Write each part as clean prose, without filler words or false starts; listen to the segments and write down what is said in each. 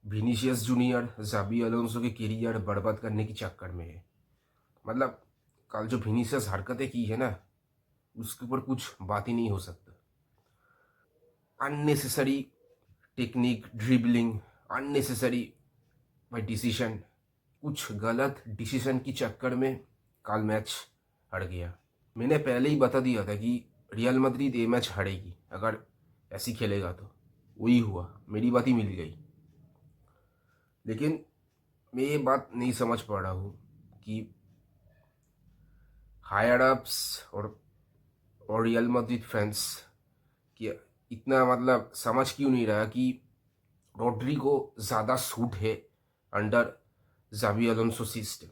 Vinicius junior जाबी Alonso के career बर्बाद करने के चक्कर में है। मतलब कल जो विनीशियस हरकतें की है ना, उसके ऊपर कुछ बात ही नहीं हो सकता। अननेसेसरी टेक्निक, ड्रिबलिंग, अननेसेसरी भाई डिसीजन, कुछ गलत डिसीजन के चक्कर में कल मैच हार गया। मैंने पहले ही बता दिया था कि रियल मैड्रिड ये मैच हारेगी अगर ऐसी खेलेगा तो। वही हुआ, मेरी बात ही मिल गई। लेकिन मैं ये बात नहीं समझ पा रहा हूँ कि हायर अप्स और रियल मैड्रिड फैंस कि इतना मतलब समझ क्यों नहीं रहा कि रोड्रिगो ज़्यादा सूट है अंडर जावी Alonso system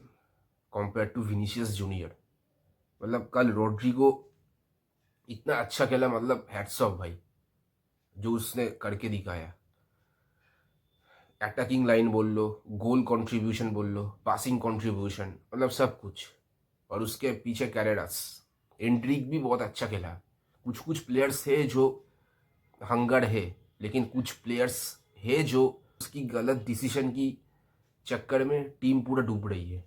compare to Vinicius Junior. मतलब कल रोड्रिगो इतना अच्छा खेला, मतलब हैट्स ऑफ भाई जो उसने करके दिखाया। अटैकिंग लाइन बोल लो, गोल कंट्रीब्यूशन बोल लो, पासिंग कंट्रीब्यूशन, मतलब सब कुछ। और उसके पीछे कैरेरास एंड्रिक भी बहुत अच्छा खेला। कुछ कुछ प्लेयर्स है जो हंगर है, लेकिन कुछ प्लेयर्स है जो उसकी गलत डिसीजन की चक्कर में टीम पूरा डूब रही है।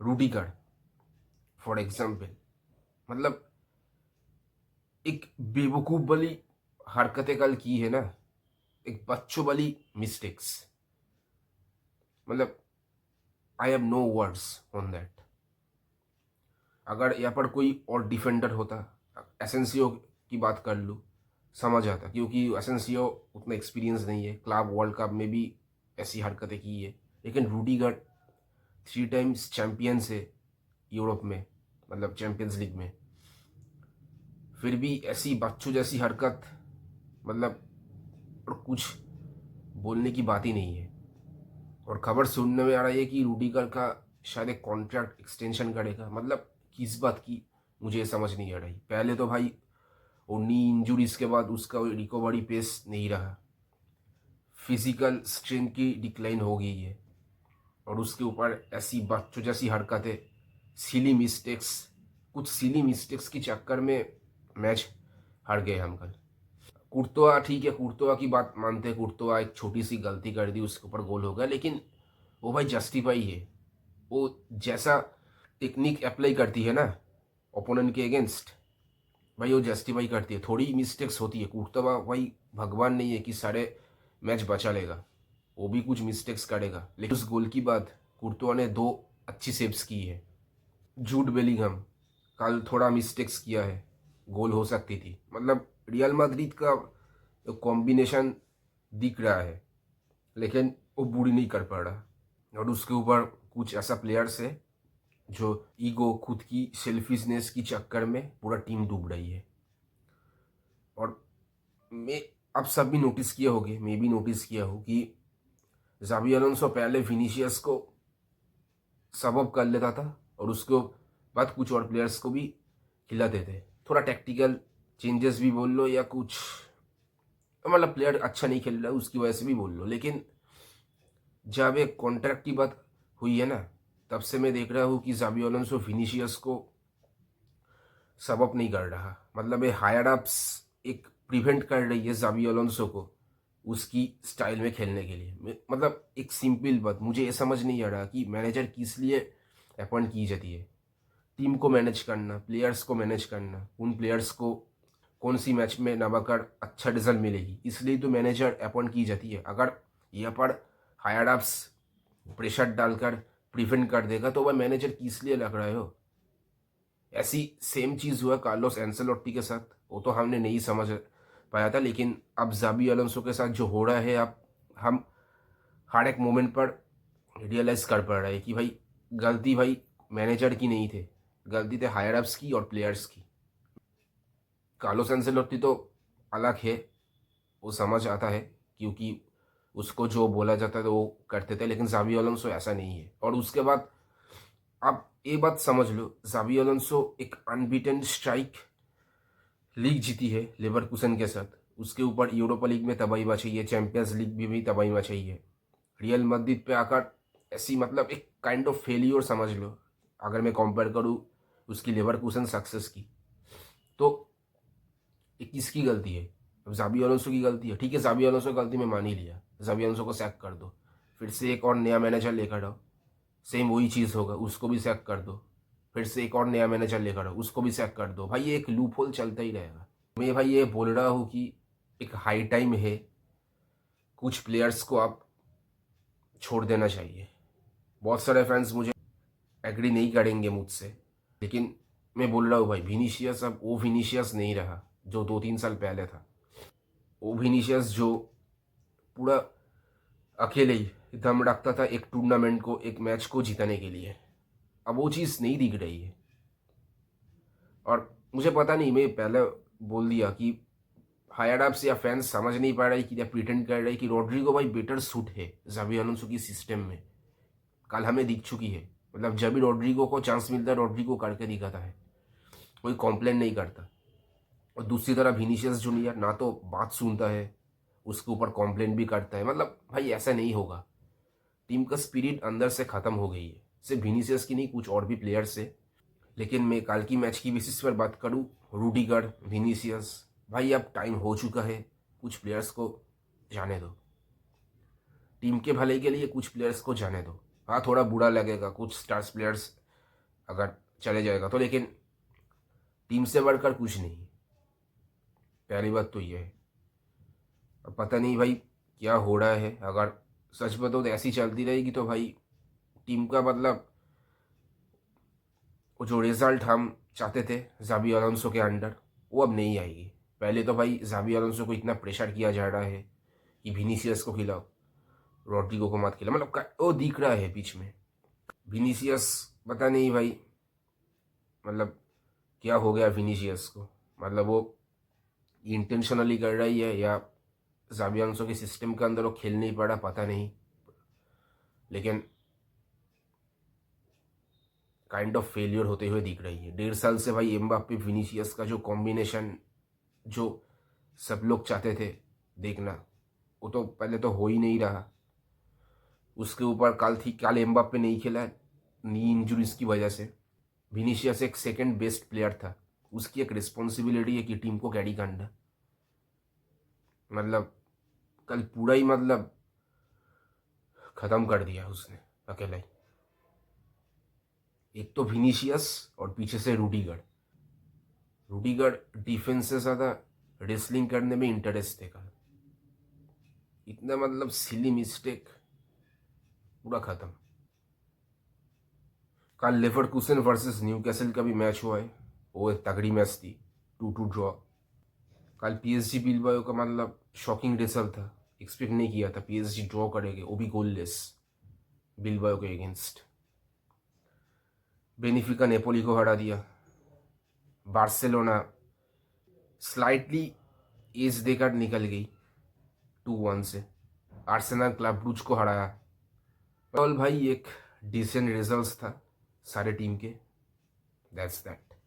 रूडिगर फॉर एग्जाम्पल, मतलब एक बेवकूफ़ वाली हरकतें कल की है ना, एक बच्चों वाली मिस्टेक्स। मतलब I have no words on that. अगर यहाँ पर कोई और डिफेंडर होता, एसेंसियो की बात कर लूँ, समझ आता, क्योंकि एसेंसियो उतना एक्सपीरियंस नहीं है, क्लब वर्ल्ड कप में भी ऐसी हरकतें की है। लेकिन रूडिगर 3 टाइम्स चैम्पियंस है यूरोप में, मतलब चैम्पियंस लीग में, फिर भी ऐसी बच्चों जैसी हरकत, मतलब और कुछ बोलने की बात ही नहीं है। और खबर सुनने में आ रहा है कि रूडिगर का शायद एक कॉन्ट्रैक्ट एक्सटेंशन करेगा। मतलब किस बात की मुझे समझ नहीं आ रही। पहले तो भाई वो नी इंजुरीज के बाद उसका रिकवरी पेस नहीं रहा, फिजिकल स्ट्रेंथ की डिक्लाइन हो गई है, और उसके ऊपर ऐसी बच्चों जैसी हरकतें, सिली मिस्टेक्स, कुछ सिली मिस्टेक्स के चक्कर में मैच हार गए हम कल। कुर्तोआ ठीक है, कुर्तोआ की बात मानते हैं, कुर्तोआ एक छोटी सी गलती कर दी, उसके ऊपर गोल हो गया, लेकिन वो भाई जस्टिफाई है। वो जैसा टेक्निक अप्लाई करती है ना ओपोनेंट के अगेंस्ट, भाई वो जस्टिफाई करती है। थोड़ी मिस्टेक्स होती है, कुर्तोआ भाई भगवान नहीं है कि सारे मैच बचा लेगा, वो भी कुछ मिस्टेक्स करेगा। लेकिन उस गोल की बात, कुर्तोआ ने 2 अच्छी सेव्स की है। जूड बेलिंगहम कल थोड़ा मिस्टेक्स किया है, गोल हो सकती थी। मतलब रियल मैड्रिड का कॉम्बिनेशन दिख रहा है, लेकिन वो पूरी नहीं कर पा रहा। और उसके ऊपर कुछ ऐसा प्लेयर्स है जो ईगो, खुद की सेल्फिशनेस की चक्कर में पूरा टीम डूब रही है। और मैं, आप सब भी नोटिस किए होंगे, मैं भी नोटिस किया हूँ कि जावी अलोंसो पहले विनीशियस को सबअप कर लेता था, और उसके बाद कुछ और प्लेयर्स को भी खिलाते थे। थोड़ा टैक्टिकल चेंजेस भी बोल लो या कुछ, मतलब प्लेयर अच्छा नहीं खेल रहा उसकी वजह से भी बोल लो। लेकिन जब एक कॉन्ट्रैक्ट की बात हुई है ना, तब से मैं देख रहा हूँ कि जावी अलोंसो विनीशियस को सबअप नहीं कर रहा। मतलब ये हायर अप्स एक प्रिवेंट कर रही है जावी अलोंसो को उसकी स्टाइल में खेलने के लिए। मतलब एक सिंपल बात, मुझे ये समझ नहीं आ रहा कि मैनेजर किस लिए अपॉइंट की जाती है। टीम को मैनेज करना, प्लेयर्स को मैनेज करना, उन प्लेयर्स को कौन सी मैच में नवाकर अच्छा रिजल्ट मिलेगी, इसलिए तो मैनेजर अपॉइंट की जाती है। अगर यहाँ पर हायर अप्स प्रेशर डालकर प्रिवेंट कर देगा तो वह मैनेजर किस लिए लग रहे हो। ऐसी सेम चीज़ हुआ कार्लोस एंसेलोट्टी के साथ, वो तो हमने नहीं समझ पाया था। लेकिन अब जाबी अलोंसो के साथ जो हो रहा है, अब हम हर एक मोमेंट पर रियलाइज कर पा रहे हैं कि भाई गलती भाई मैनेजर की नहीं थे, गलती थे हायर अप्स की और प्लेयर्स की। कार्लोस एंसेलोट्टी तो अलग है, वो समझ आता है, क्योंकि उसको जो बोला जाता था वो करते थे। लेकिन जावी अलोंसो ऐसा नहीं है। और उसके बाद आप ये बात समझ लो, जावी अलोंसो एक अनबीटन स्ट्राइक लीग जीती है लेवरकुसन के साथ, उसके ऊपर यूरोपा लीग में तबाही मचाई है, चैंपियंस लीग में भी तबाही मचाई है। रियल मैड्रिड पे आकर ऐसी, मतलब एक काइंड ऑफ फेलियर समझ लो अगर मैं कंपेयर करूँ उसकी लेवरकुसन सक्सेस की। तो ये किसकी गलती है? अब जाबी अलोंसो की गलती है, ठीक है, जाबी अलोंसो की गलती मैं मान ही लिया, ज़ाबी अलोंसो को सैक कर दो, फिर से एक और नया मैनेजर लेकर आओ, सेम वही चीज़ होगा, उसको भी सैक कर दो, फिर से एक और नया मैनेजर लेकर आओ, उसको भी सैक कर दो। भाई ये एक लूप होल चलता ही रहेगा। मैं भाई ये बोल रहा हूँ कि एक हाई टाइम है, कुछ प्लेयर्स को आप छोड़ देना चाहिए। बहुत सारे फैंस मुझे एग्री नहीं करेंगे मुझसे, लेकिन मैं बोल रहा हूँ भाई, विनीशियस अब वो विनीशियस नहीं रहा जो 2-3 साल पहले था। वो विनीशियस जो पूरा अकेले ही दम रखता था एक टूर्नामेंट को, एक मैच को जीतने के लिए, अब वो चीज़ नहीं दिख रही है। और मुझे पता नहीं, मैं पहले बोल दिया कि हायर अप्स या फैंस समझ नहीं पा रहे कि या प्रिटेंड कर रहे कि रॉड्रिगो भाई बेटर सूट है ज़ाबी अलोंसो की सिस्टम में। कल हमें दिख चुकी है, मतलब जब भी रॉड्रिगो को चांस मिलता है रॉड्रिगो करके दिखाता है, कोई कॉम्प्लेन नहीं करता। और दूसरी तरफ विनीशियस जूनियर ना तो बात सुनता है, उसके ऊपर कॉम्प्लेन भी करता है। मतलब भाई ऐसा नहीं होगा, टीम का स्पिरिट अंदर से ख़त्म हो गई है, सिर्फ विनीशियस की नहीं, कुछ और भी प्लेयर्स से। लेकिन मैं कल की मैच की बेसिस पर बात करूँ, रूडिगर, विनीशियस, भाई अब टाइम हो चुका है, कुछ प्लेयर्स को जाने दो। टीम के भले के लिए कुछ प्लेयर्स को जाने दो। हाँ थोड़ा बुरा लगेगा कुछ स्टार्स प्लेयर्स अगर चले जाएगा तो, लेकिन टीम से बढ़कर कुछ नहीं। पहली बात तो ये है। अब पता नहीं भाई क्या हो रहा है, अगर सच बताओ तो ऐसी चलती रहेगी तो भाई टीम का मतलब वो जो रिजल्ट हम चाहते थे ज़ाबी अलोंसो के अंडर, वो अब नहीं आएगी। पहले तो भाई ज़ाबी अलोंसो को इतना प्रेशर किया जा रहा है कि विनीसियस को खिलाओ, रॉड्रिगो को मत खिलाओ, मतलब वो दिख रहा है बीच में। विनीसियस पता नहीं भाई, मतलब क्या हो गया विनीसियस को, मतलब वो इंटेंशनली कर रही है या ज़ाबी अलोंसो के सिस्टम के अंदर वो खेल नहीं पड़ा, पता नहीं। लेकिन काइंड ऑफ फेलियर होते हुए दिख रही है। 1.5 साल से भाई एम्बाप्पे विनीसियस का जो कॉम्बिनेशन जो सब लोग चाहते थे देखना, वो तो पहले तो हो ही नहीं रहा। उसके ऊपर कल एम्बाप्पे नहीं खेला नी इंजुरीज की वजह से। विनीसियस एक सेकंड बेस्ट प्लेयर था, उसकी एक रिस्पॉन्सिबिलिटी है कि टीम को कैरी करना। मतलब कल पूरा ही मतलब ख़त्म कर दिया उसने अकेला ही। एक तो विनीसियस और पीछे से रूडिगर। रूडिगर डिफेंस से ज़्यादा रेसलिंग करने में इंटरेस्ट थे कल। इतना मतलब सिली मिस्टेक, पूरा ख़त्म। कल लेवरकुसन वर्सेस न्यूकैसल का भी मैच हुआ है, वो एक तगड़ी मैच थी, 2-2 ड्रॉ। कल पीएसजी बिलबाओ का मतलब शॉकिंग रिजल्ट था, एक्सपेक्ट नहीं किया था पीएसजी ड्रॉ करेंगे, वो भी गोललेस बिलबाओ के अगेंस्ट। बेनिफिका नेपोली को हरा दिया। बार्सिलोना स्लाइटली एज देकर निकल गई 2-1 से। आर्सेनल क्लब ब्रूज को हराया। ऑल भाई एक डिसेंट रिजल्ट्स था सारे टीम के, दैट्स दैट।